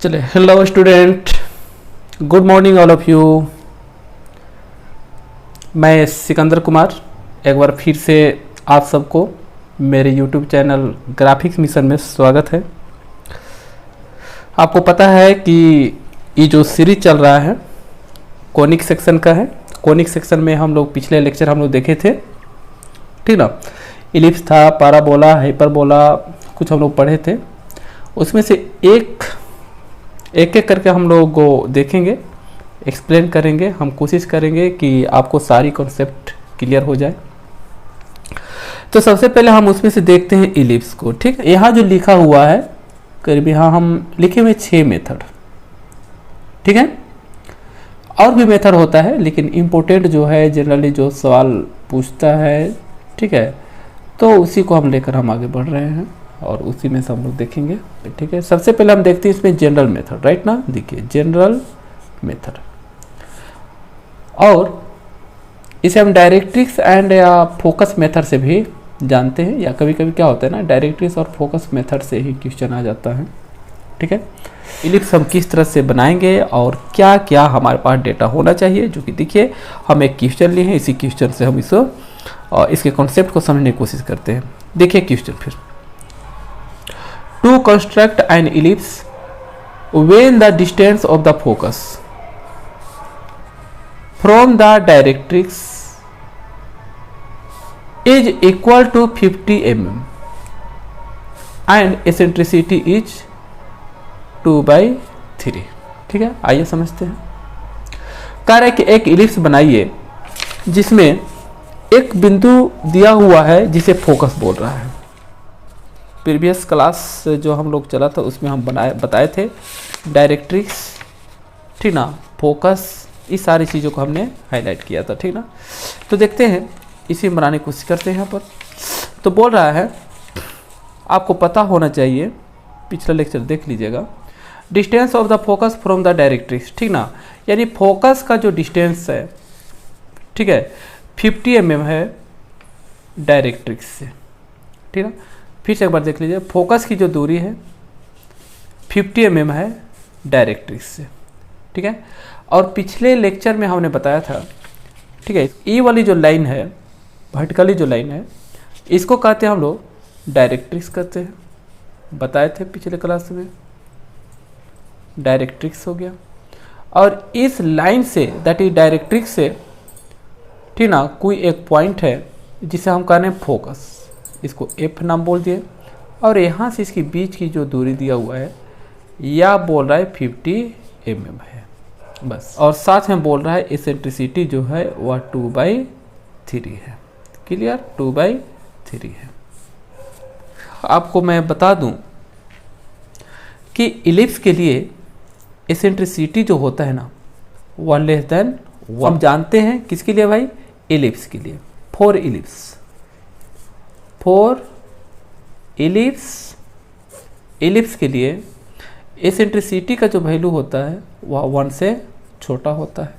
चले, hello student, good morning all of you. मैं सिकंदर कुमार एक बार फिर से आप सबको मेरे यूट्यूब चैनल ग्राफिक्स मिशन में स्वागत है। आपको पता है कि ये जो सीरीज चल रहा है कोनिक सेक्शन का है। कोनिक सेक्शन में हम लोग पिछले लेक्चर हम लोग देखे थे, ठीक ना। इलिप्स था, पैराबोला, हाइपरबोला, कुछ हम लोग पढ़े थे। उसमें से एक एक करके हम लोग को देखेंगे, एक्सप्लेन करेंगे। हम कोशिश करेंगे कि आपको सारी कॉन्सेप्ट क्लियर हो जाए। तो सबसे पहले हम उसमें से देखते हैं इलिप्स को, ठीक है। यहाँ जो लिखा हुआ है करीब, यहाँ हम लिखे हुए 6 मेथड, ठीक है। और भी मेथड होता है, लेकिन इम्पोर्टेंट जो है जनरली जो सवाल पूछता है, ठीक है, तो उसी को हम लेकर हम आगे बढ़ रहे हैं और उसी में से हम लोग देखेंगे, ठीक है। सबसे पहले हम देखते हैं इसमें जनरल मेथड, राइट ना। देखिए जनरल मेथड, और इसे हम डायरेक्ट्रिक्स एंड या फोकस मेथड से भी जानते हैं, या कभी कभी क्या होता है ना, डायरेक्ट्रिक्स और फोकस मेथड से ही क्वेश्चन आ जाता है, ठीक है। इलिप्स हम किस तरह से बनाएंगे और क्या क्या हमारे पास डेटा होना चाहिए, जो कि देखिए हम एक क्वेश्चन लिए हैं, इसी क्वेश्चन से हम इसके कॉन्सेप्ट को समझने की कोशिश करते हैं। देखिए क्वेश्चन फिर, to construct an ellipse when the distance of the focus from the directrix is equal to 50 mm and eccentricity is 2/3, ठीक है। आइए समझते हैं। कह रहे कि एक इलिप्स बनाइए जिसमें एक बिंदु दिया हुआ है जिसे फोकस बोल रहा है। प्रीवियस क्लास जो हम लोग चला था उसमें हम बताए थे डायरेक्ट्रिक्स, ठीक ना, फोकस, इस सारी चीज़ों को हमने हाईलाइट किया था, ठीक ना। तो देखते हैं, इसी में बनाने की कोशिश करते हैं। यहाँ पर तो बोल रहा है आपको पता होना चाहिए, पिछला लेक्चर देख लीजिएगा, distance of the focus from the directrix, ठीक ना। यानी फोकस का जो डिस्टेंस है, ठीक है, 50 mm है डायरेक्ट्रिक्स से, ठीक ना। फिर से एक बार देख लीजिए, फोकस की जो दूरी है 50 mm है डायरेक्ट्रिक्स से, ठीक है। और पिछले लेक्चर में हमने बताया था, ठीक है, ई वाली जो लाइन है, वर्टिकली जो लाइन है, इसको कहते हैं हम लोग डायरेक्ट्रिक्स कहते हैं, बताए थे पिछले क्लास में। डायरेक्ट्रिक्स हो गया, और इस लाइन से, दैट इज डायरेक्ट्रिक्स से, ठीक ना, कोई एक पॉइंट है जिसे हम कह रहे हैं फोकस, इसको एफ नाम बोल दिए, और यहाँ से इसके बीच की जो दूरी दिया हुआ है या बोल रहा है 50 mm है बस, और साथ में बोल रहा है एसेंट्रिसिटी जो है वह 2/3 है। क्लियर, 2/3 है। आपको मैं बता दूं कि इलिप्स के लिए एसेंट्रिसिटी जो होता है ना वह लेस देन 1। हम जानते हैं किसके लिए भाई, इलिप्स के लिए, फॉर इलिप्स के लिए एसेंट्रिसिटी का जो वैल्यू होता है वह 1 से छोटा होता है।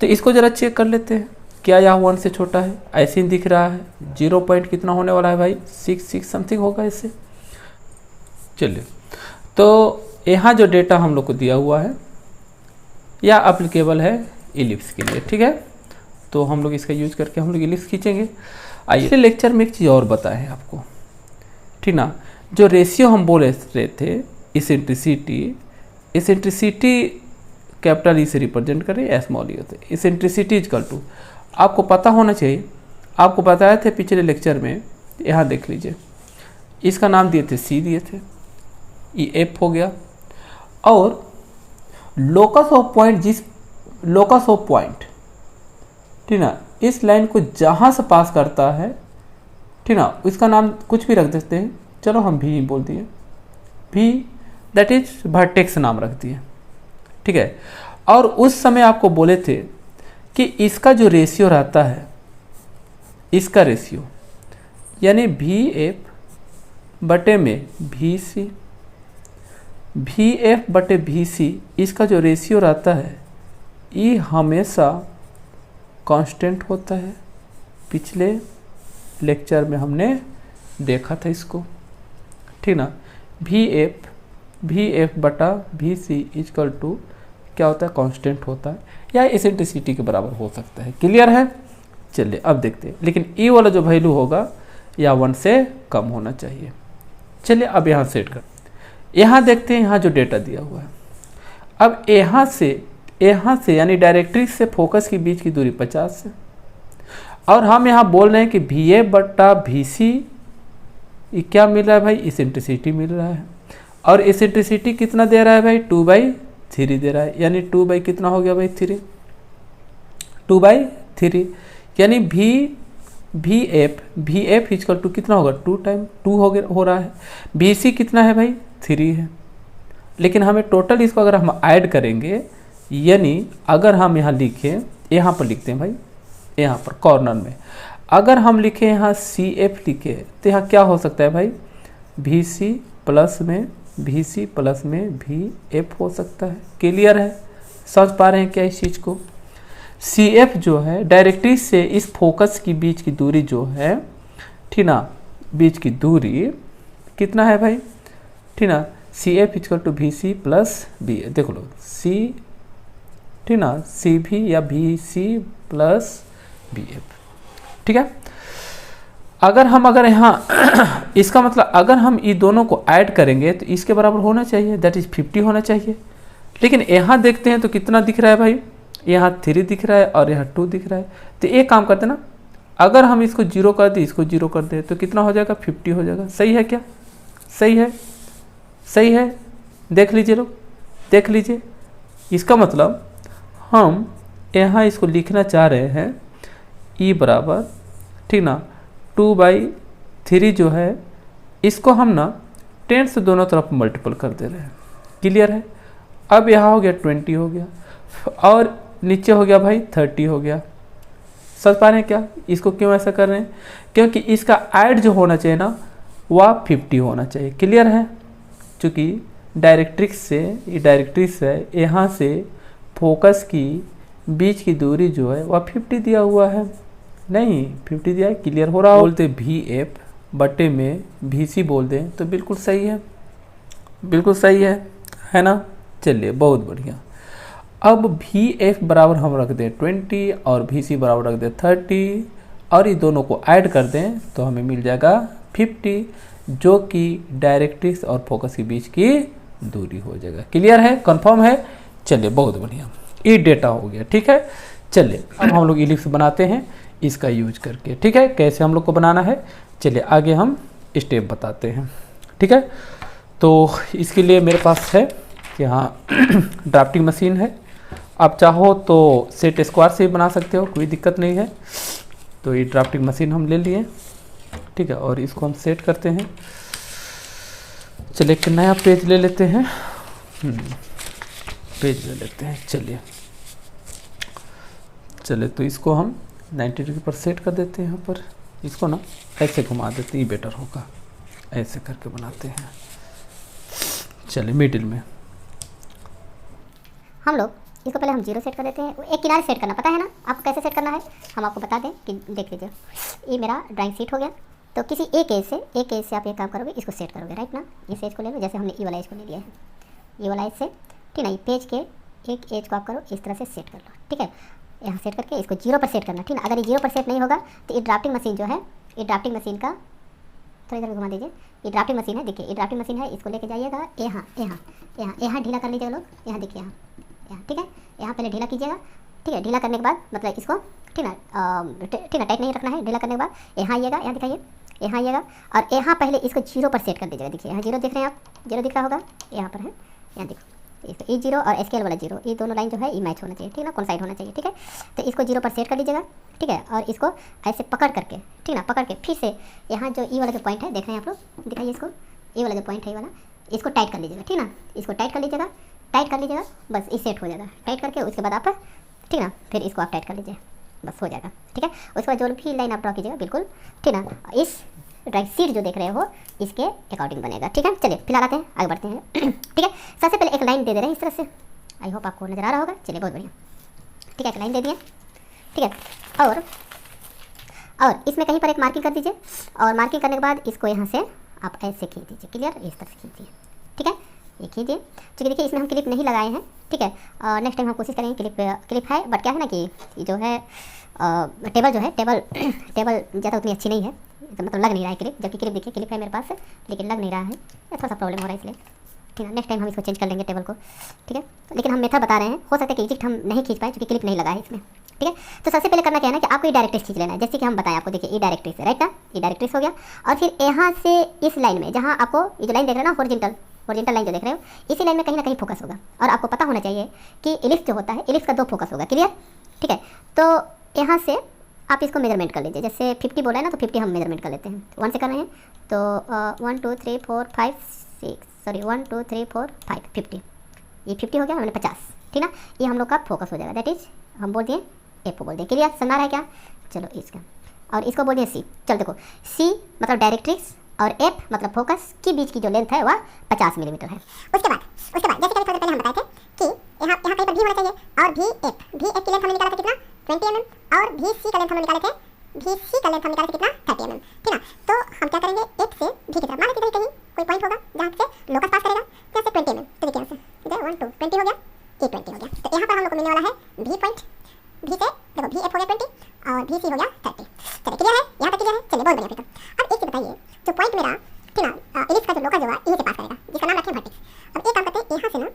तो इसको जरा चेक कर लेते हैं, क्या यह 1 से छोटा है? ऐसे ही दिख रहा है, 0 पॉइंट कितना होने वाला है भाई, 6 समथिंग होगा इससे। चलिए, तो यहाँ जो डेटा हम लोग को दिया हुआ है यह एप्लीकेबल है इलिप्स के लिए, ठीक है। तो हम लोग इसका यूज करके हम लोग इलिप्स खींचेंगे। आइए लेक्चर में एक चीज़ और बताएं आपको, ठीक ना। जो रेशियो हम बोल रहे थे, इसेंट्रिसिटी कैपिटल ई से रिप्रेजेंट करें, स्मॉल ई होते, इसेंट्रिसिटी इक्वल टू, आपको पता होना चाहिए, आपको बताए थे पिछले लेक्चर में। यहाँ देख लीजिए, इसका नाम दिए थे सी, दिए थे, ई एफ हो गया, और लोकस ऑफ पॉइंट, ठीक ना, इस लाइन को जहाँ से पास करता है, ठीक ना, इसका नाम कुछ भी रख देते हैं, चलो हम भी बोल दिए, भी दैट इज वर्टेक्स नाम रख दिए, ठीक है। और उस समय आपको बोले थे कि इसका जो रेशियो रहता है, इसका रेशियो यानी भी एफ बटे में भी सी, भी एफ बटे भी सी, इसका जो रेशियो रहता है ये हमेशा कांस्टेंट होता है। पिछले लेक्चर में हमने देखा था इसको, ठीक ना। भी एफ वी एफ बटा वी सी इजकल टू क्या होता है, कांस्टेंट होता है या एसेंट्रिसिटी के बराबर हो सकता है। क्लियर है? चलिए अब देखते हैं, लेकिन ई वाला जो वैल्यू होगा या 1 से कम होना चाहिए। चलिए अब यहाँ सेट कर, यहाँ देखते हैं यहाँ जो डेटा दिया हुआ है। अब यहाँ से यानी डायरेक्ट्रिक्स से फोकस के बीच की दूरी 50 है और हम यहाँ बोल रहे हैं कि वी ए बटा वी सी क्या मिल रहा है भाई, इसेंट्रिसिटी मिल रहा है। और इसेंट्रिसिटी कितना दे रहा है भाई, 2/3 दे रहा है, यानी 2 बाई कितना हो गया भाई 3, 2/3 यानी वी एफ इजकल टू कितना होगा 2 टाइम 2 हो रहा है। वी सी कितना है भाई 3 है, लेकिन हमें टोटल इसको अगर हम ऐड करेंगे, यानी अगर हम यहाँ लिखें, यहाँ पर लिखते हैं भाई, यहाँ पर कॉर्नर में अगर हम लिखें यहाँ सी एफ लिखे तो यहाँ क्या हो सकता है भाई, वी सी प्लस में वी एफ हो सकता है। क्लियर है? समझ पा रहे हैं क्या इस चीज़ को? सी एफ जो है डायरेक्ट्रिक्स से इस फोकस की बीच की दूरी जो है, ठीक ना, बीच की दूरी कितना है भाई, ठीक ना, C F is equal to B C plus B, देख लो सी, ठीक ना, सी भी या B C plus B F, ठीक है। अगर यहाँ इसका मतलब अगर हम ये दोनों को ऐड करेंगे तो इसके बराबर होना चाहिए, दैट इज 50 होना चाहिए। लेकिन यहाँ देखते हैं तो कितना दिख रहा है भाई, यहाँ 3 दिख रहा है और यहाँ 2 दिख रहा है। तो एक काम करते ना, अगर हम इसको 0 कर दें, इसको 0 कर दें तो कितना हो जाएगा, 50 हो जाएगा। सही है क्या? सही है, देख लीजिए लोग, देख लीजिए। इसका मतलब हम यहाँ इसको लिखना चाह रहे हैं ई बराबर, ठीक ना, 2/3 जो है इसको हम ना 10 से दोनों तरफ मल्टीपल कर दे रहे हैं। क्लियर है? अब यहाँ हो गया 20 हो गया और नीचे हो गया भाई 30 हो गया। समझ पा रहे हैं क्या? इसको क्यों ऐसा कर रहे हैं? क्योंकि इसका ऐड जो होना चाहिए ना वह 50 होना चाहिए। क्लियर है? चूँकि डायरेक्ट्रिक्स है यहाँ से फोकस की बीच की दूरी जो है वह 50 दिया हुआ है, नहीं 50 दिया है। क्लियर हो रहा हो? बोलते वी एफ बटे में वी सी बोल दें तो बिल्कुल सही है, बिल्कुल सही है ना। चलिए बहुत बढ़िया। अब वी एफ बराबर हम रख दें 20 और वी सी बराबर रख दें 30 और ये दोनों को ऐड कर दें तो हमें मिल जाएगा 50, जो कि डायरेक्ट्रिक्स और फोकस के बीच की दूरी हो जाएगा। क्लियर है? कंफर्म है? चलिए बहुत बढ़िया, ये डेटा हो गया। ठीक है, चलिए अब हम लोग इलिप्स बनाते हैं इसका यूज करके। ठीक है, कैसे हम लोग को बनाना है, चलिए आगे हम स्टेप बताते हैं। ठीक है, तो इसके लिए मेरे पास है यहाँ ड्राफ्टिंग मशीन है। आप चाहो तो सेट स्क्वायर से भी बना सकते हो, कोई दिक्कत नहीं है। तो ये ड्राफ्टिंग मशीन हम ले लिए, ठीक है, और इसको हम सेट करते हैं। चलिए एक नया पेज ले लेते हैं, पेज ले लेते हैं। चलिए तो इसको हम 90 डिग्री पर सेट कर देते हैं। यहाँ पर इसको ना ऐसे घुमा देते हैं, ये बेटर होगा। ऐसे करके बनाते हैं। चलिए मिडिल में हम लोग इसको पहले हम 0 सेट कर देते हैं। एक किनारे सेट करना पता है ना आपको, कैसे सेट करना है हम आपको बता दें कि देख लीजिए। ये मेरा ड्राइंग शीट हो गया, तो किसी एक एज से आप ये काम करोगे, इसको सेट करोगे, राइट ना। इस एज को ले लो, जैसे हमने ई वाला एज को ले लिया है, ये वाला एज से, ठीक है। ये पेज के एक एज को आप करो इस तरह से सेट कर लो, ठीक है। यहाँ सेट करके इसको 0 पर सेट करना, ठीक है। अगर ये 0 पर सेट नहीं होगा तो ये ड्राफ्टिंग मशीन जो है, ये ड्राफ्टिंग मशीन का थोड़ा इधर घुमा दीजिए। ये ड्राफ्टिंग मशीन है, देखिए ये ड्राफ्टिंग मशीन है। इसको लेके जाइएगा यहाँ ढीला कर लीजिएगा लोग, यहाँ देखिए यहाँ, ठीक है। यहाँ पहले ढीला कीजिएगा, ठीक है। ढीला करने के बाद मतलब इसको ठीक है टाइट नहीं रखना है। ढीला करने के बाद यहाँ आइएगा, यहाँ दिखाइए, यहाँ आइएगा और यहाँ पहले इसको 0 पर सेट कर दीजिएगा। देखिए यहाँ 0 दिख रहे हैं आप, 0 दिख रहा होगा, यहाँ पर है, यहाँ देखो इसको ई 0 और स्केल वाला 0, ये दोनों लाइन जो है ये मैच होना चाहिए, ठीक है ना, कोइंसाइड होना चाहिए, ठीक है। तो इसको 0 पर सेट कर लीजिएगा, ठीक है। और इसको ऐसे पकड़ करके, ठीक ना, पकड़ के फिर से यहाँ जो ई वाला जो पॉइंट है देख रहे हैं आप लोग, दिखाइए इसको, ये वाला जो पॉइंट है ये वाला, इसको टाइट कर लीजिएगा, ठीक ना। इसको टाइट कर लीजिएगा, बस ये सेट हो जाएगा। टाइट करके उसके बाद आप, ठीक ना, फिर इसको आप टाइट कर लीजिए, बस हो जाएगा, ठीक है। उसके बाद जो भी लाइन आप ड्रॉ कीजिएगा बिल्कुल, ठीक ना, इस ड्राइंग शीट जो देख रहे हो इसके अकॉर्डिंग बनेगा, ठीक है। चलिए फिलहाल आते हैं, आगे बढ़ते हैं, ठीक है। सबसे पहले एक लाइन दे रहे हैं इस तरह से, आई होप आपको नजर आ रहा होगा। चलिए बहुत बढ़िया, ठीक है, एक लाइन दे दिए, ठीक है। और इसमें कहीं पर एक मार्किंग कर दीजिए और मार्किंग करने के बाद इसको यहाँ से आप ऐसे खींच दीजिए, क्लियर, इस तरह से खींचिए, ठीक है। ये खींचिए। चूँकि देखिए इसमें हम क्लिप नहीं लगाए हैं, ठीक है। नेक्स्ट टाइम हम कोशिश करेंगे क्लिप है, बट क्या है ना कि जो है टेबल जो है टेबल ज़्यादा उतनी अच्छी नहीं है, तो मतलब लग नहीं रहा है क्लिप, जबकि क्लिप देखिए क्लिप है मेरे पास, लेकिन लग नहीं रहा है, थोड़ा सा प्रॉब्लम हो रहा है इसलिए, ठीक है। नेक्स्ट टाइम हम इसको चेंज कर लेंगे टेबल को, ठीक है। लेकिन हम मेथड बता रहे हैं, हो सकता है कि इजिप्ट हम नहीं खींच पाए क्योंकि क्लिप नहीं लगा है इसमें, ठीक है। तो सबसे पहले करना क्या है ना कि आपको ई डायरेक्ट्रिक्स खींच लेना है, जैसे कि हम बताएं आपको, देखिए ई डायरेक्ट्रिक्स राइट ना, ई डायरेक्ट्रिक्स हो गया। और फिर यहाँ से इस लाइन में, जहाँ आपको ये जो लाइन देख रहे हो ना हॉरिजॉन्टल लाइन जो देख रहे हो, इसी लाइन में कहीं ना कहीं फोकस होगा। और आपको पता होना चाहिए कि इलिप्स जो होता है, इलिप्स का 2 फोकस होगा, क्लियर, ठीक है। तो यहाँ से आप इसको मेजरमेंट कर लीजिए, जैसे 50 बोला है ना, तो 50 हम मेजरमेंट कर लेते हैं, 1 से कर रहे हैं, तो 1 2 3 4 5 6 सॉरी 1 2 3 4 5 50, ये 50 हो गया, हमने 50, ठीक ना। ये हम लोग का फोकस हो जाएगा, दैट इज हम बोल दिए एफ को बोल दिए, क्लियर, समझ रहा है क्या। चलो इसका, और इसको बोल दिए सी। चलो देखो, सी मतलब डायरेक्ट्रिक्स और एफ मतलब फोकस के बीच की जो लेंथ है वह 50 मिलीमीटर है। उसके बाद जैसे कि थोड़ी पहले हम बताए थे कि यहाँ कहीं पर भी होना चाहिए, और भी एफ की लेंथ हमने निकाला था कितना 20 mm, और भी सी का लेंथ हमने निकाले थे, भी सी का लेंथ हम निकाले थे कितना 30 mm, ठीक ना। तो हम क्या करेंगे, एफ से भी की तरफ मान लीजिए कहीं कोई पॉइंट होगा जहाँ से लोकस पास करेगा, यहाँ से 20 mm, तो देखिए यहाँ से इधर 1 2 20 हो गया, ये 20 हो गया। तो यहाँ पर हम लोग को मिलने वाला है भी पॉइंट, भी से देखो भी एफ हो गया 20 और भी सी हो गया 30। चलिए क्लियर है, यहाँ तक क्लियर है, चलिए बहुत बढ़िया। फिर अब एक चीज़ बताइए, जो पॉइंट मेरा ठीक ना इलिप्स का जो लोकस जो है यहीं से पास करेगा, जिसका नाम रखें वर्टेक्स। अब एक काम करते हैं, यहाँ से ना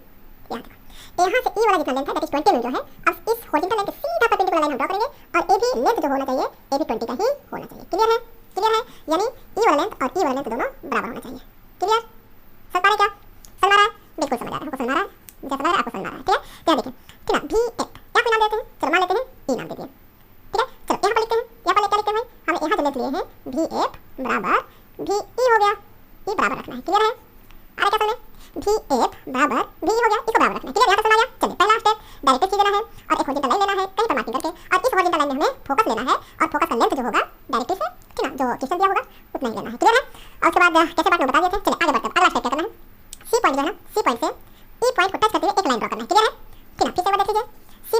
यहाँ से ई वाला जितना लेंथ है दैट इज 20 mm जो है, अब इस हॉरिजॉन्टल लाइन के सीधा परपेंडिकुलर लाइन हम ड्रॉ करेंगे, और ए भी लेंथ जो होना चाहिए ए भी 20 का ही होना चाहिए, क्लियर है, यानी ई वाला लेंथ और ई वाला लेंथ दोनों बराबर होना चाहिए, क्लियर। समझ पा रहे क्या, समझ रहा है, बिल्कुल समझ आ रहा है, हमको समझ आ रहा है, मुझे समझ आ रहा है, आपको समझ आ रहा है, ठीक है। तो देखिए ठीक ना, भी एफ क्या कोई नाम देते हैं, चलो मान लेते हैं ई नाम दे दिए, ठीक है। चलो यहाँ पर लिखते हैं, यहाँ पर क्या लिखते हैं भाई, हमने यहाँ जो लेंथ लिए हैं भी एफ बराबर भी ई हो गया, ई बराबर रखना है, क्लियर है, आ रहा क्या समझ में, भी एफ बराबर भी हो गया, इसको बराबर रखना है, क्लियर, यहाँ तक समझ आ गया। चलिए पहला स्टेप डायरेक्ट्रिक्स लेना है, और एक हॉरिजॉन्टल लाइन लेना है कहीं पर मार्किंग करके, और इस हॉरिजॉन्टल लाइन में हमें फोकस लेना है, और फोकस का लेंथ जो होगा डायरेक्ट्रिक्स से ठीक ना जो क्वेश्चन दिया होगा उतना ही लेना है, क्लियर है। और उसके बाद कैसे बात में बता दिए थे, चलिए आगे बढ़ते हैं, अगला स्टेप क्या करना है, सी पॉइंट जो है ना, सी पॉइंट से ई पॉइंट को टच करते हुए एक लाइन ड्रॉ करना है, क्लियर है, ठीक ना। फिर से एक बार देख लीजिए, सी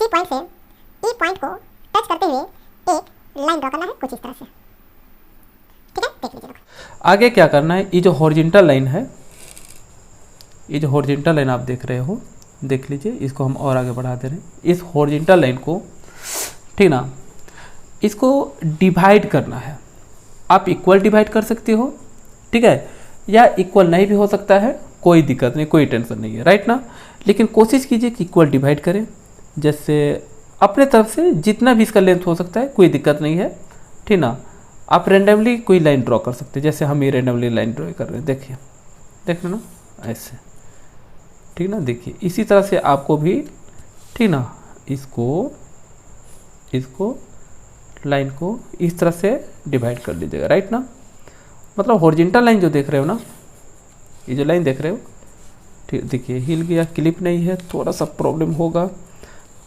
पॉइंट से ई पॉइंट को टच करते हुए एक लाइन ड्रॉ करना है कुछ इस तरह से, ठीक है, देख लीजिए। आगे क्या करना है, ये जो हॉरिजॉन्टल लाइन है, ये जो हॉरिजॉन्टल लाइन आप देख रहे हो, देख लीजिए, इसको हम और आगे बढ़ा दे रहे हैं। इस हॉरिजॉन्टल लाइन को ठीक ना, इसको डिवाइड करना है, आप इक्वल डिवाइड कर सकते हो, ठीक है, या इक्वल नहीं भी हो सकता है, कोई दिक्कत नहीं, कोई टेंशन नहीं है, राइट ना। लेकिन कोशिश कीजिए कि इक्वल डिवाइड करें, जैसे अपने तरफ से जितना भी इसका लेंथ हो सकता है, कोई दिक्कत नहीं है, ठीक ना। आप रेंडमली कोई लाइन ड्रॉ कर सकते हैं, जैसे हम ये रेंडमली लाइन ड्रॉ कर रहे हैं, देखिए देख रहे ना, ऐसे, ठीक ना। देखिए इसी तरह से आपको भी ठीक ना, इसको लाइन को इस तरह से डिवाइड कर लीजिएगा, राइट ना। मतलब हॉरिजॉन्टल लाइन जो देख रहे हो ना, ये जो लाइन देख रहे हो, ठीक, देखिए हिल गया, क्लिप नहीं है, थोड़ा सा प्रॉब्लम होगा,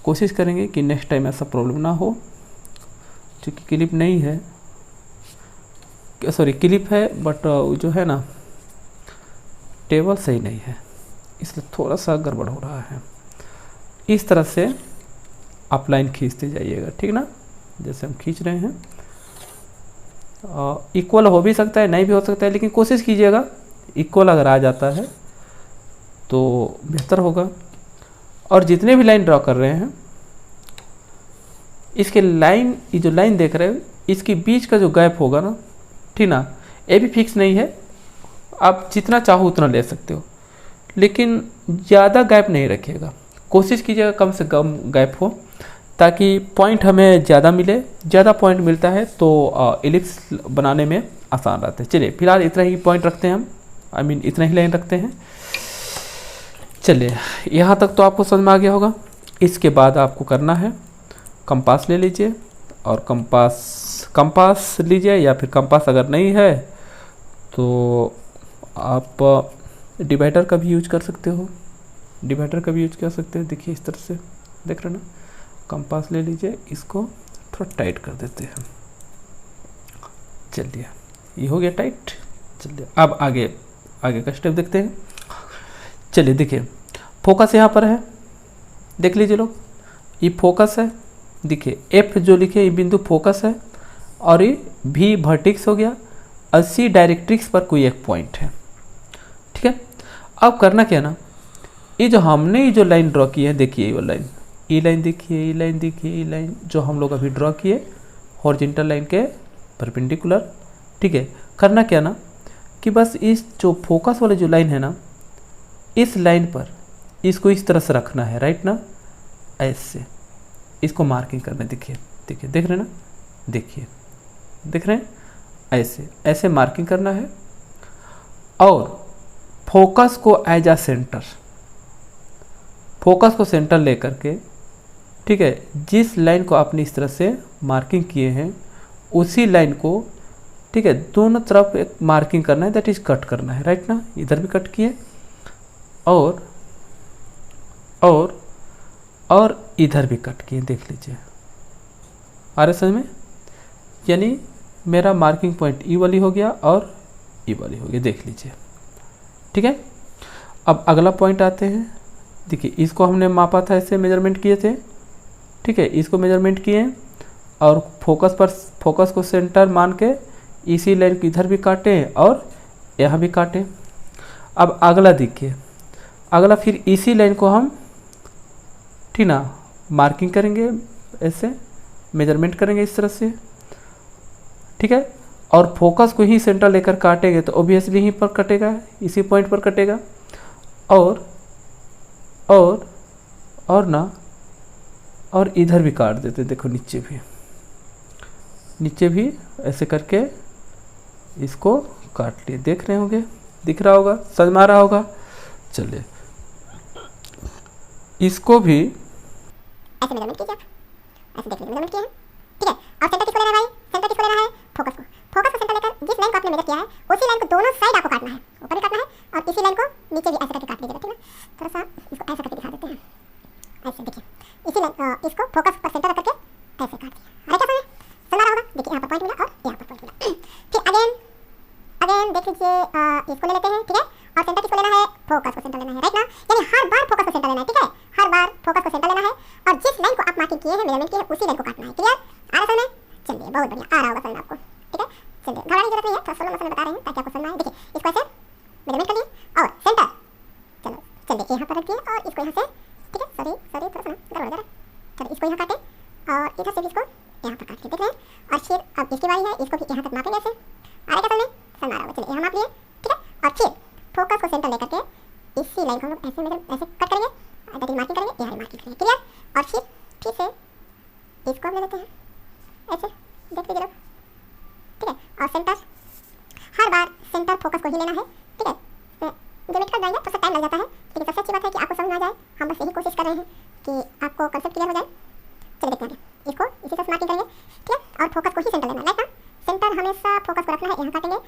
कोशिश करेंगे कि नेक्स्ट टाइम ऐसा प्रॉब्लम ना हो, क्योंकि क्लिप नहीं है, सॉरी क्लिप है बट जो है ना टेबल सही नहीं है, इसलिए थोड़ा सा गड़बड़ हो रहा है। इस तरह से आप लाइन खींचते जाइएगा, ठीक ना, जैसे हम खींच रहे हैं। इक्वल हो भी सकता है, नहीं भी हो सकता है, लेकिन कोशिश कीजिएगा इक्वल अगर आ जाता है तो बेहतर होगा। और जितने भी लाइन ड्रॉ कर रहे हैं, इसके लाइन, ये जो लाइन देख रहे हो, इसके बीच का जो गैप होगा ना, ठीक ना, ये भी फिक्स नहीं है, आप जितना चाहो उतना ले सकते हो, लेकिन ज़्यादा गैप नहीं रखिएगा, कोशिश कीजिएगा कम से कम गैप हो, ताकि पॉइंट हमें ज़्यादा मिले। ज़्यादा पॉइंट मिलता है तो एलिप्स बनाने में आसान रहता है। चलिए फिलहाल इतना ही पॉइंट रखते हैं हम, इतना ही लाइन रखते हैं। चलिए यहाँ तक तो आपको समझ में आ गया होगा। इसके बाद आपको करना है, कंपास ले लीजिए, और कंपास लीजिए, या फिर कंपास अगर नहीं है तो आप डिवाइडर का भी यूज कर सकते हो, देखिए इस तरह से, देख रहे ना, कंपास ले लीजिए, इसको थोड़ा टाइट कर देते हैं। चलिए ये हो गया टाइट। चलिए अब आगे का स्टेप देखते हैं। चलिए देखिए, फोकस यहाँ पर है, देख लीजिए लोग, ये फोकस है, देखिए एफ जो लिखे ये बिंदु फोकस है, और ये भी वर्टेक्स हो गया, और सी डायरेक्ट्रिक्स पर कोई एक पॉइंट है, ठीक है। अब करना क्या ना, ये जो हमने ये जो लाइन ड्रॉ की है, देखिए ये लाइन, ये लाइन देखिए, ये लाइन देखिए, ये लाइन जो हम लोग अभी ड्रॉ किए हॉरिजॉन्टल लाइन के परपेंडिकुलर। ठीक है, करना क्या ना कि बस इस जो फोकस वाली जो लाइन है ना, इस लाइन पर इसको इस तरह से रखना है, राइट ना, ऐसे इसको मार्किंग करना है। देखिए देखिए, देख रहे हैं ना, देखिए देख रहे हैं, ऐसे ऐसे मार्किंग करना है। और फोकस को एज अ सेंटर, फोकस को सेंटर लेकर के, ठीक है, जिस लाइन को आपने इस तरह से मार्किंग किए हैं उसी लाइन को, ठीक है, दोनों तरफ एक मार्किंग करना है, दैट इज कट करना है, राइट ना। इधर भी कट किए और इधर भी कट किए, देख लीजिए, आ रहे समझ में। यानी मेरा मार्किंग पॉइंट ई वाली हो गया और ई वाली हो गई, देख लीजिए। ठीक है, अब अगला पॉइंट आते हैं। देखिए इसको हमने मापा था, ऐसे मेजरमेंट किए थे। ठीक है, इसको मेजरमेंट किए और फोकस को सेंटर मान के इसी लाइन को इधर भी काटे और यहाँ भी काटे। अब अगला देखिए, अगला फिर इसी लाइन को हम, ठीक ना, मार्किंग करेंगे, ऐसे मेजरमेंट करेंगे इस तरह से। ठीक है, और फोकस को ही सेंटर लेकर काटेंगे तो ऑब्वियसली यहीं पर कटेगा, इसी पॉइंट पर कटेगा। और इधर भी काट देते, देखो नीचे भी ऐसे करके इसको काट लिए, देख रहे होंगे, दिख रहा होगा, समझ में आ रहा होगा। चलिए इसको भी ऐसे मेजरमेंट कीजिए, ऐसे देख लीजिए, मेजरमेंट किया है। ठीक है, और सेंटर किसको लेना है भाई, सेंटर किसको लेना है, फोकस को सेंटर लेकर जिस लाइन को आपने मेजर किया है उसी लाइन को दोनों साइड आपको काटना है, ऊपर भी काटना है और इसी लाइन को नीचे भी ऐसे करके काट लीजिएगा। ठीक है, थोड़ा सा इसको ऐसा करके दिखा देते हैं, ऐसे देखिए, इसी लाइन इसको फोकस पर सेंटर रख करके ऐसे काट दिया। अरे क्या समझ रहा होगा, देखिए यहाँ पर पॉइंट मिला और यहाँ पर पॉइंट मिला। फिर अगेन देख लीजिए, इसको ले लेते हैं। ठीक है, और सेंटर किसको लेना है, फोकस को सेंटर लेना है, राइट ना। यानी हर बार फोकस को सेंटर लेना है। ठीक है, हर बार फोकस को सेंटर लेना है और जिस लाइन को आप मार्किंग किए हैं, मेजरमेंट किए हैं, उसी लाइन को काटना है। क्लियर, आ रहा है? चलिए, बहुत बढ़िया, आ रहा होगा समझ आपको। ठीक है, चलिए, घबराने की जरूरत नहीं है, थोड़ा स्लो मोशन में बता रहे हैं ताकि आपको समझ में आए। देखिए इसको ऐसे मेजरमेंट कर लिए और सेंटर, चलो चलिए यहाँ पर रख दिए और इसको यहाँ से, ठीक है, सॉरी थोड़ा सा गड़बड़ हो रहा है। चलो इसको यहाँ काटें और इधर से भी इसको यहाँ पर काट के, देख रहे हैं। और फिर अब इसकी बारी है, इसको भी यहाँ तक मापेंगे ऐसे। आ रहा है समझ में आ रहा होगा। चलिए यहाँ माप लिए। ठीक है, और फिर फोकस को सेंटर लेकर के इसी लाइन को हम लोग ऐसे कट करेंगे, दैट इज मार्किंग करेंगे, यहाँ मार्किंग करेंगे। क्लियर, और फिर से इसको हम ले लेते हैं ऐसे, देख लीजिए लोग। ठीक है, और सेंटर, हर बार सेंटर फोकस को ही लेना है। ठीक है, मेजरमेंट कर जाएंगे, थोड़ा सा टाइम लग जाता है, लेकिन सबसे अच्छी बात है कि आपको समझ में आ जाए। हम बस यही कोशिश कर रहे हैं कि आपको कंसेप्ट क्लियर हो जाए। चलिए देखते हैं, इसको इसी से मार्किंग करेंगे। ठीक है, और फोकस को ही सेंटर लेना है, राइट ना। सेंटर हमेशा फोकस को रखना है, यहाँ काटेंगे और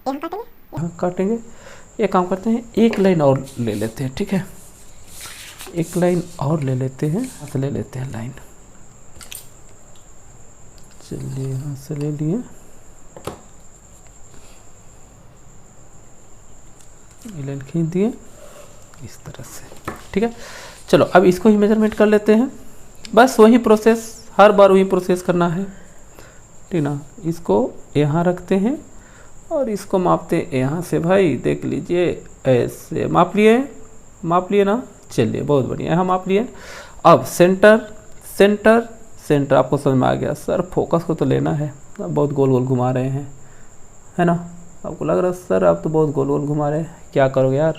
यहाँ काटेंगे, यहाँ काटेंगे। एक काम करते हैं, एक लाइन और ले लेते हैं। ठीक है, एक लाइन और ले लेते हैं, यहाँ से ले लेते हैं लाइन। चलिए यहाँ से ले लिए, ये लाइन खींच दिए इस तरह से। ठीक है, चलो अब इसको ही मेजरमेंट कर लेते हैं। बस वही प्रोसेस, हर बार वही प्रोसेस करना है। ठीक ना, इसको यहाँ रखते हैं और इसको मापते हैं यहाँ से। भाई देख लीजिए, ऐसे माप लिए ना। चलिए बहुत बढ़िया, यहाँ माप लिए। अब सेंटर आपको समझ में आ गया। सर फोकस को तो लेना है, बहुत गोल गोल घुमा रहे हैं, है ना। आपको लग रहा है सर आप तो बहुत गोल गोल घुमा रहे हैं, क्या करोगे यार,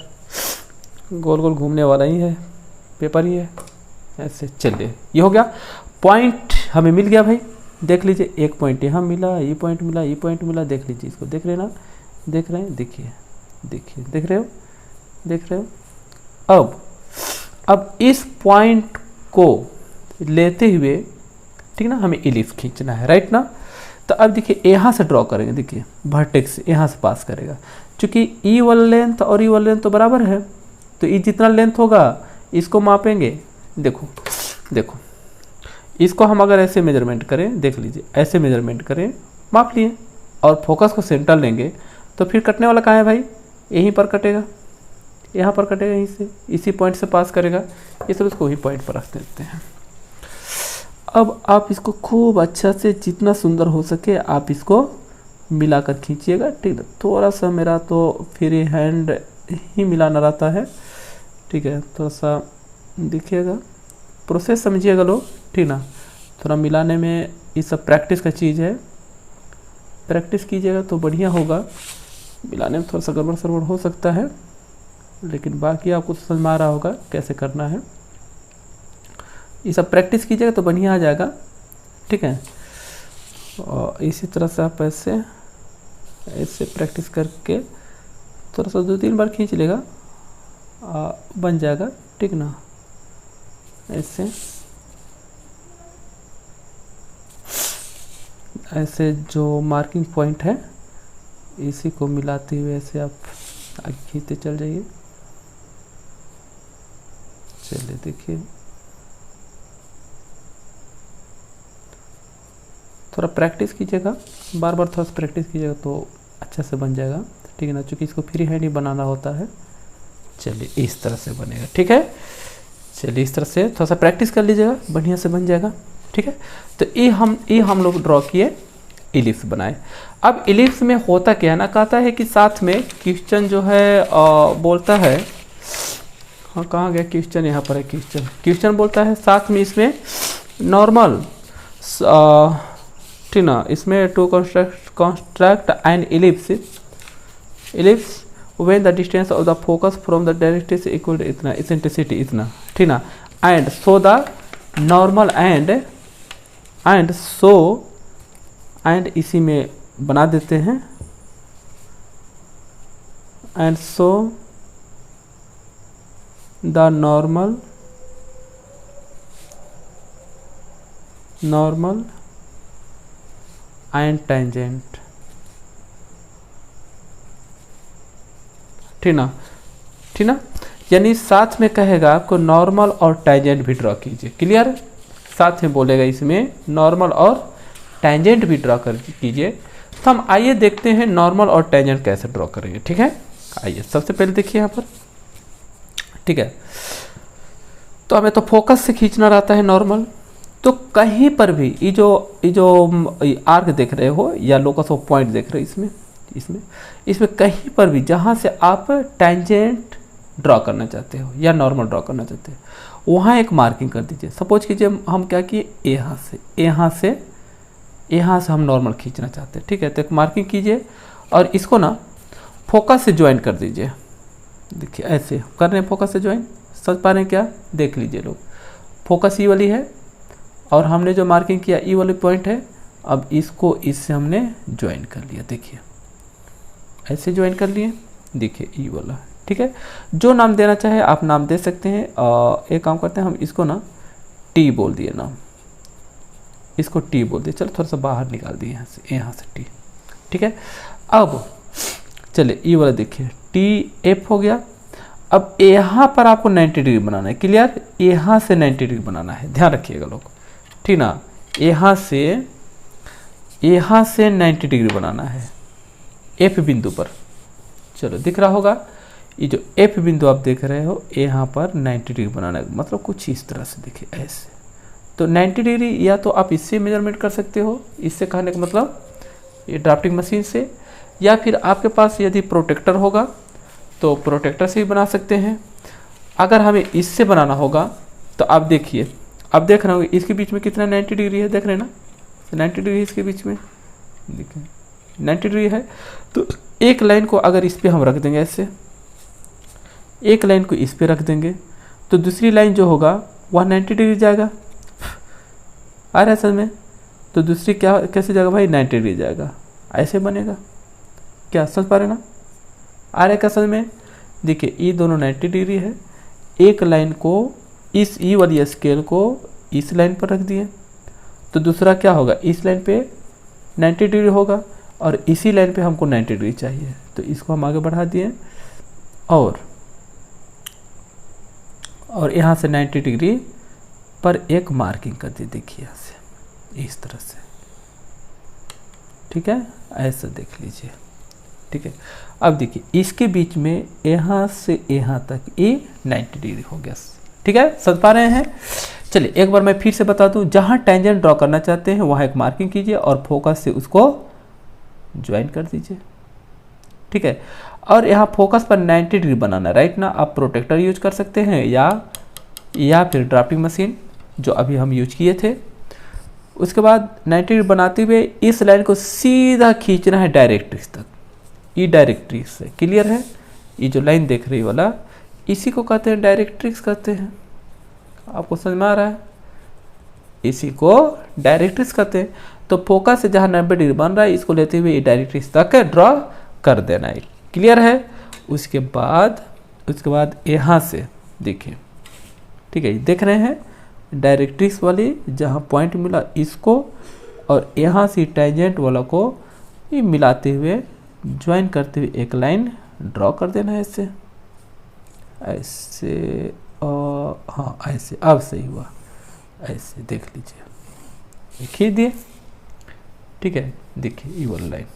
गोल गोल घूमने वाला ही है, पेपर ही है ऐसे। चलिए ये हो गया, पॉइंट हमें मिल गया भाई। देख लीजिए, एक पॉइंट यहाँ मिला, ये पॉइंट मिला, ये पॉइंट मिला। देख लीजिए, इसको देख रहे हैं ना, देख रहे हैं, देखिए देख रहे हो। अब इस पॉइंट को लेते हुए, ठीक ना, हमें इलिप्स खींचना है, राइट ना। तो अब देखिए यहाँ से ड्रॉ करेंगे, देखिए वर्टेक्स यहाँ से पास करेगा। चूँकि ई वाला लेंथ और ई वाला लेंथ तो बराबर है, तो ई जितना लेंथ होगा इसको मापेंगे। देखो इसको हम अगर ऐसे मेजरमेंट करें, देख लीजिए ऐसे मेजरमेंट करें, माप लिए और फोकस को सेंटर लेंगे, तो फिर कटने वाला कहाँ है भाई, यहीं पर कटेगा, यहाँ पर कटेगा, यहीं से इसी पॉइंट से पास करेगा, इसलिए उसको वही पॉइंट पर रख देते हैं। अब आप इसको खूब अच्छा से, जितना सुंदर हो सके आप इसको मिलाकर खींचिएगा। ठीक है, थोड़ा सा मेरा तो फ्री हैंड ही मिलाना रहता है, ठीक है। थोड़ा सा देखिएगा, प्रोसेस समझिएगा लोग, ठीक ना। थोड़ा मिलाने में ये सब प्रैक्टिस का चीज़ है, प्रैक्टिस कीजिएगा तो बढ़िया होगा। मिलाने में थोड़ा सा गड़बड़ सड़बड़ हो सकता है, लेकिन बाकी आपको समझ में आ रहा होगा कैसे करना है। ये सब प्रैक्टिस कीजिएगा तो बढ़िया आ जाएगा, ठीक है। और इसी तरह से आप ऐसे ऐसे प्रैक्टिस करके थोड़ा सा 2-3 बार खींच लेगा, बन जाएगा, ठीक ना। ऐसे ऐसे जो मार्किंग पॉइंट है इसी को मिलाते हुए ऐसे आप आगे खींचते चल जाइए। चलिए देखिए, थोड़ा प्रैक्टिस कीजिएगा, बार बार थोड़ा सा प्रैक्टिस कीजिएगा तो अच्छा से बन जाएगा, ठीक है ना। क्योंकि इसको फ्री हैंड ही बनाना होता है। चलिए इस तरह से बनेगा, ठीक है। चलिए इस तरह से थोड़ा सा प्रैक्टिस कर लीजिएगा, बढ़िया से बन जाएगा, ठीक है। तो ये हम लोग ड्रॉ किए, इलिप्स बनाए। अब इलिप्स में होता क्या है ना, कहता है कि साथ में क्वेश्चन जो है बोलता है, हाँ कहाँ गया क्वेश्चन, यहाँ पर है क्वेश्चन बोलता है साथ में इसमें नॉर्मल, ठीक ना। इसमें to construct an ellipse when the distance of the focus from the directrix is equal to इतना, eccentricity इतना, ठीक ना। and so the normal and so and इसी में बना देते हैं, and so the normal and tangent, ठीक ना, ठीक ना। यानी साथ में कहेगा आपको नॉर्मल और टैंजेंट भी ड्रॉ कीजिए, क्लियर। साथ में बोलेगा इसमें नॉर्मल और टैंजेंट भी ड्रॉ कर कीजिए। तो हम आइए देखते हैं नॉर्मल और टैंजेंट कैसे ड्रॉ करेंगे, ठीक है। आइए सबसे पहले देखिए यहाँ पर, ठीक है। तो हमें तो फोकस से खींचना रहता है नॉर्मल। तो कहीं पर भी ये जो आर्क देख रहे हो या लोकस ऑफ पॉइंट देख रहे हो, इसमें कहीं पर भी जहाँ से आप टैंजेंट ड्रॉ करना चाहते हो या नॉर्मल ड्रॉ करना चाहते हो वहाँ एक मार्किंग कर दीजिए। सपोज कीजिए हम क्या किए, यहाँ से हम नॉर्मल खींचना चाहते हैं, ठीक है। तो एक मार्किंग कीजिए और इसको ना फोकस से ज्वाइन कर दीजिए। देखिए ऐसे कर रहे हैं, फोकस से ज्वाइन, समझ पा रहे हैं क्या, देख लीजिए लोग। फोकस ई वाली है और हमने जो मार्किंग किया ई वाली पॉइंट है। अब इसको इससे हमने ज्वाइन कर लिया, देखिए ऐसे ज्वाइन कर लिए, देखिए ई वाला, ठीक है। जो नाम देना चाहे आप नाम दे सकते हैं। एक काम करते हैं, हम इसको ना टी बोल दिए नाम, इसको टी बोल दिए। चलो थोड़ा सा बाहर निकाल दिए यहाँ से टी, ठीक है। अब चलिए ई वाला देखिए, टी एफ हो गया। अब यहाँ पर आपको 90 डिग्री बनाना है, क्लियर। यहाँ से 90 डिग्री बनाना है, ध्यान रखिएगा लोग, ठीक ना। यहाँ से 90 डिग्री बनाना है एफ बिंदु पर। चलो दिख रहा होगा, ये जो एफ बिंदु आप देख रहे हो यहाँ पर 90 डिग्री बनाना है, मतलब कुछ इस तरह से देखिए ऐसे। तो 90 डिग्री या तो आप इससे मेजरमेंट कर सकते हो, इससे कहने का मतलब ये ड्राफ्टिंग मशीन से, या फिर आपके पास यदि प्रोटेक्टर होगा तो प्रोटेक्टर से भी बना सकते हैं। अगर हमें इससे बनाना होगा तो आप देखिए, आप देख रहे होंगे इसके बीच में कितना 90 डिग्री है, देख रहे हैं ना, 90 डिग्री इसके बीच में, देखिए 90 डिग्री है। तो एक लाइन को अगर इस पर हम रख देंगे ऐसे, एक लाइन को इस पे रख देंगे तो दूसरी लाइन जो होगा वह 90 डिग्री जाएगा, आ रहा है समझ में। तो दूसरी क्या कैसे जाएगा भाई, 90 डिग्री जाएगा, ऐसे बनेगा। क्या समझ पा रहे ना, आ रहा है क्या समझ में। देखिए ये दोनों 90 डिग्री है, एक लाइन को इस ई वाली स्केल को इस लाइन पर रख दिए तो दूसरा क्या होगा, इस लाइन पे 90 डिग्री होगा और इसी लाइन पे हमको 90 डिग्री चाहिए। तो इसको हम आगे बढ़ा दिए और यहाँ से 90 डिग्री पर एक मार्किंग कर दी, देखिए यहाँ से इस तरह से, ठीक है। ऐसा देख लीजिए, ठीक है। अब देखिए इसके बीच में यहाँ से यहाँ तक ये 90 डिग्री हो गया, ठीक है, समझ पा रहे हैं। चलिए एक बार मैं फिर से बता दूं, जहाँ टेंजेंट ड्रॉ करना चाहते हैं वहाँ एक मार्किंग कीजिए और फोकस से उसको ज्वाइन कर दीजिए, ठीक है। और यहाँ फोकस पर 90 डिग्री बनाना है, राइट ना। आप प्रोटेक्टर यूज कर सकते हैं या फिर ड्राफ्टिंग मशीन जो अभी हम यूज किए थे। उसके बाद 90 डिग्री बनाते हुए इस लाइन को सीधा खींचना है डायरेक्ट्रिक्स तक, ई डायरेक्ट्रिक्स से। क्लियर है? ये जो लाइन देख रही वाला, इसी को कहते हैं डायरेक्ट्रिक्स कहते हैं। आपको समझ में आ रहा है? इसी को डायरेक्ट्रिक्स कहते हैं। तो फोकस से जहाँ 90 डिग्री बन रहा है, इसको लेते हुए डायरेक्ट्रिक्स तक ड्रॉ कर देना है। क्लियर है? उसके बाद यहाँ से देखिए, ठीक है, देख रहे हैं डायरेक्ट्रिक्स वाली जहाँ पॉइंट मिला इसको, और यहाँ से टैंजेंट वाला को ये मिलाते हुए ज्वाइन करते हुए एक लाइन ड्रॉ कर देना है ऐसे ऐसे। और हाँ ऐसे, अब सही हुआ, ऐसे देख लीजिए, खींच दिए। ठीक है, देखिए ये वाला लाइन,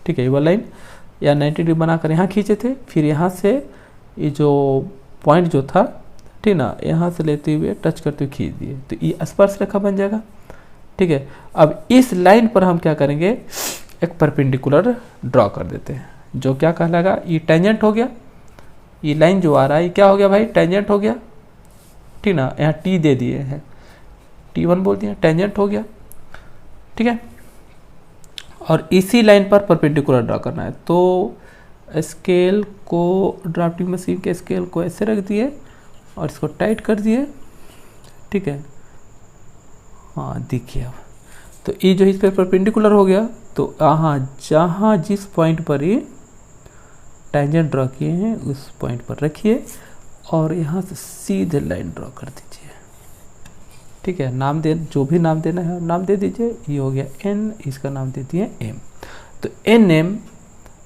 ठीक है, ये वाला लाइन या 90 डिग्री बनाकर यहाँ खींचे थे, फिर यहाँ से ये जो पॉइंट जो था, ठीक ना, यहाँ से लेते हुए टच करते हुए खींच दिए, तो ये स्पर्श रेखा बन जाएगा। ठीक है, अब इस लाइन पर हम क्या करेंगे, एक परपेंडिकुलर ड्रॉ कर देते हैं, जो क्या कहलाएगा, ये टेंजेंट हो गया। ये लाइन जो आ रहा है ये क्या हो गया भाई, टेंजेंट हो गया। ठीक ना, यहाँ टी दे दिए हैं, T1 बोल दिया, टेंजेंट हो गया। ठीक है, और इसी लाइन पर परपेंडिकुलर ड्रॉ करना है। तो स्केल को, ड्राफ्टिंग मशीन के स्केल को ऐसे रख दिए और इसको टाइट कर दिए। ठीक है, हाँ देखिए अब, तो ये जो इस पर परपेंडिकुलर हो गया, तो यहाँ जहाँ जिस पॉइंट पर ये टेंजेंट ड्रॉ किए हैं उस पॉइंट पर रखिए और यहाँ से सीधे लाइन ड्रॉ कर दीजिए। ठीक है, नाम दे, जो भी नाम देना है नाम दे दीजिए। ये हो गया N, इसका नाम दे दिए M। तो NM,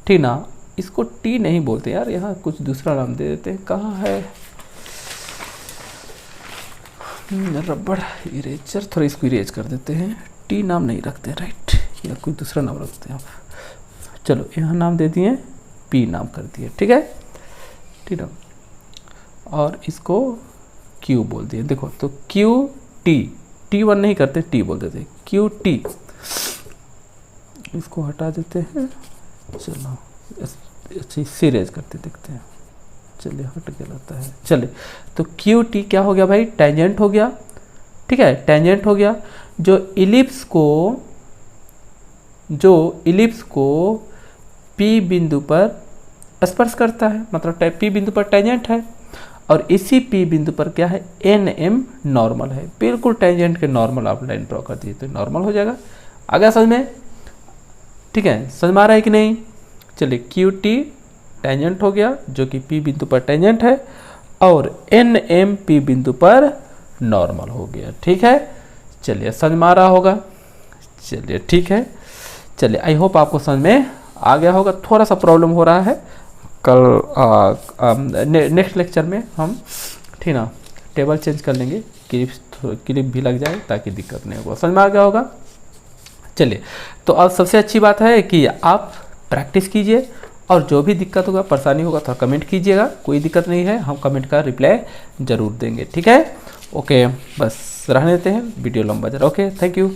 ठीक ना, इसको T नहीं बोलते यार, यहाँ कुछ दूसरा नाम दे देते हैं। कहाँ है रबड़ इरेजर, थोड़ा इसको इरेज कर देते हैं। T नाम नहीं रखते, राइट, या कोई दूसरा नाम रखते हैं आप। चलो यहाँ नाम दे दिए, P नाम कर दिए। ठीक है, ठीक है, और इसको Q बोल दिए। देखो, तो QT, T1 नहीं करते, T बोल देते, QT। इसको हटा देते हैं, चलो अच्छी सीरीज करते देखते हैं। चलिए, हट के लाता है। चलिए, तो QT क्या हो गया भाई, टेंजेंट हो गया। ठीक है, टेंजेंट हो गया, जो इलिप्स को P बिंदु पर स्पर्श करता है, मतलब P बिंदु पर टेंजेंट है, और इसी P बिंदु पर क्या है, NM नॉर्मल है। बिल्कुल टेंजेंट के नॉर्मल आप लाइन ड्रॉ कर दीजिए तो नॉर्मल हो जाएगा। आ गया समझ में? ठीक है, समझ में आ रहा है कि नहीं? चलिए, QT टेंजेंट हो गया, जो कि P बिंदु पर टेंजेंट है, और NM P बिंदु पर नॉर्मल हो गया। ठीक है, चलिए समझ में आ रहा होगा। चलिए ठीक है, चलिए आई होप आपको समझ में आ गया होगा। थोड़ा सा प्रॉब्लम हो रहा है, कल नेक्स्ट लेक्चर में हम, ठीक ना, टेबल चेंज कर लेंगे, क्लिप भी लग जाए ताकि दिक्कत नहीं होगा। समझ में आ गया होगा। चलिए, तो अब सबसे अच्छी बात है कि आप प्रैक्टिस कीजिए, और जो भी दिक्कत होगा, परेशानी होगा, थोड़ा कमेंट कीजिएगा। कोई दिक्कत नहीं है, हम कमेंट का रिप्लाई ज़रूर देंगे। ठीक है, ओके, बस रहने देते हैं, वीडियो लंबा जरा। Okay, thank you.